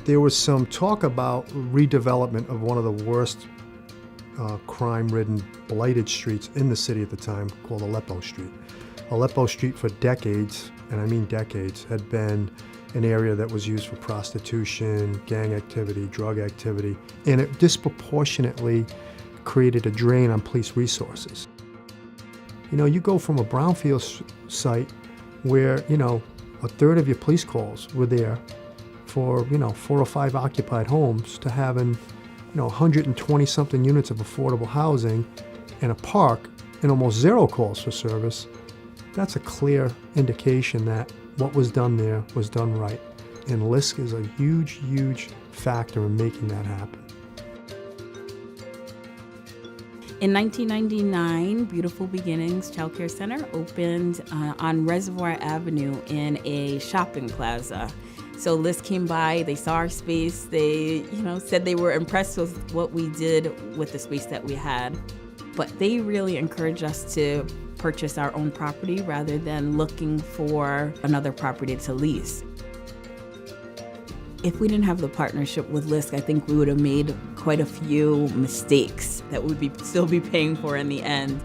There was some talk about redevelopment of one of the worst crime-ridden, blighted streets in the city at the time, called Aleppo Street. Aleppo Street for decades, and I mean decades, had been an area that was used for prostitution, gang activity, drug activity, and it disproportionately created a drain on police resources. You know, you go from a brownfield site where, you know, a third of your police calls were there for, you know, 4 or 5 occupied homes to having, you know, 120 something units of affordable housing and a park and almost 0 calls for service. That's a clear indication that what was done there was done right. And LISC is a huge, huge factor in making that happen. In 1999, Beautiful Beginnings Child Care Center opened on Reservoir Avenue in a shopping plaza. So LISC came by, they saw our space, they said they were impressed with what we did with the space that we had. But they really encouraged us to purchase our own property rather than looking for another property to lease. If we didn't have the partnership with LISC, I think we would have made quite a few mistakes that we'd still be paying for in the end.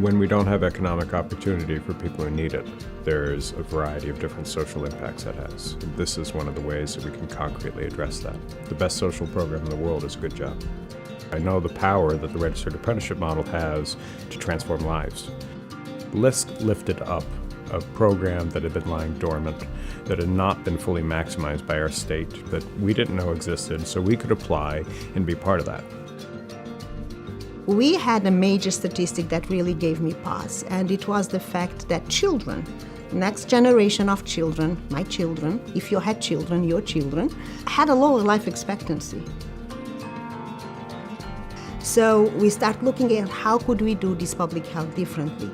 When we don't have economic opportunity for people who need it, there's a variety of different social impacts that has. This is one of the ways that we can concretely address that. The best social program in the world is a good job. I know the power that the registered apprenticeship model has to transform lives. LISC lifted up a program that had been lying dormant, that had not been fully maximized by our state, that we didn't know existed, so we could apply and be part of that. We had a major statistic that really gave me pause, and it was the fact that children, next generation of children, my children, if you had children, your children, had a lower life expectancy. So we start looking at how could we do this public health differently.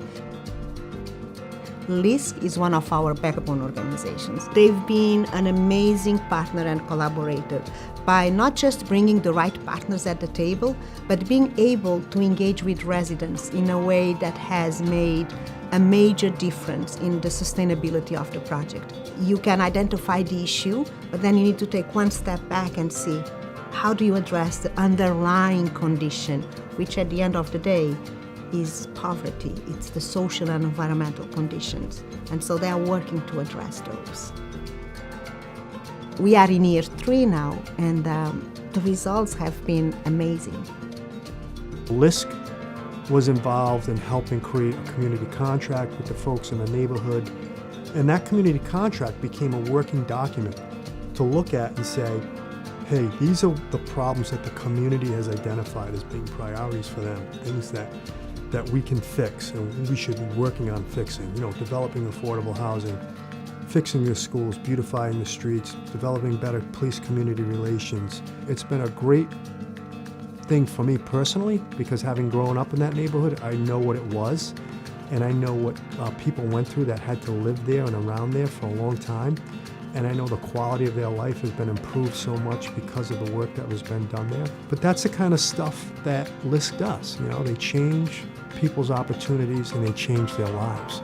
LISC is one of our backbone organizations. They've been an amazing partner and collaborator by not just bringing the right partners at the table, but being able to engage with residents in a way that has made a major difference in the sustainability of the project. You can identify the issue, but then you need to take one step back and see how do you address the underlying condition, which at the end of the day is poverty. It's the social and environmental conditions. And so they are working to address those. We are in year 3 now, and the results have been amazing. LISC was involved in helping create a community contract with the folks in the neighborhood. And that community contract became a working document to look at and say, hey, these are the problems that the community has identified as being priorities for them, things that we can fix and we should be working on fixing. You know, developing affordable housing, fixing the schools, beautifying the streets, developing better police-community relations. It's been a great thing for me personally, because having grown up in that neighborhood, I know what it was, and I know what people went through that had to live there and around there for a long time. And I know the quality of their life has been improved so much because of the work that was been done there. But that's the kind of stuff that LISC does. You know, they change people's opportunities and they change their lives.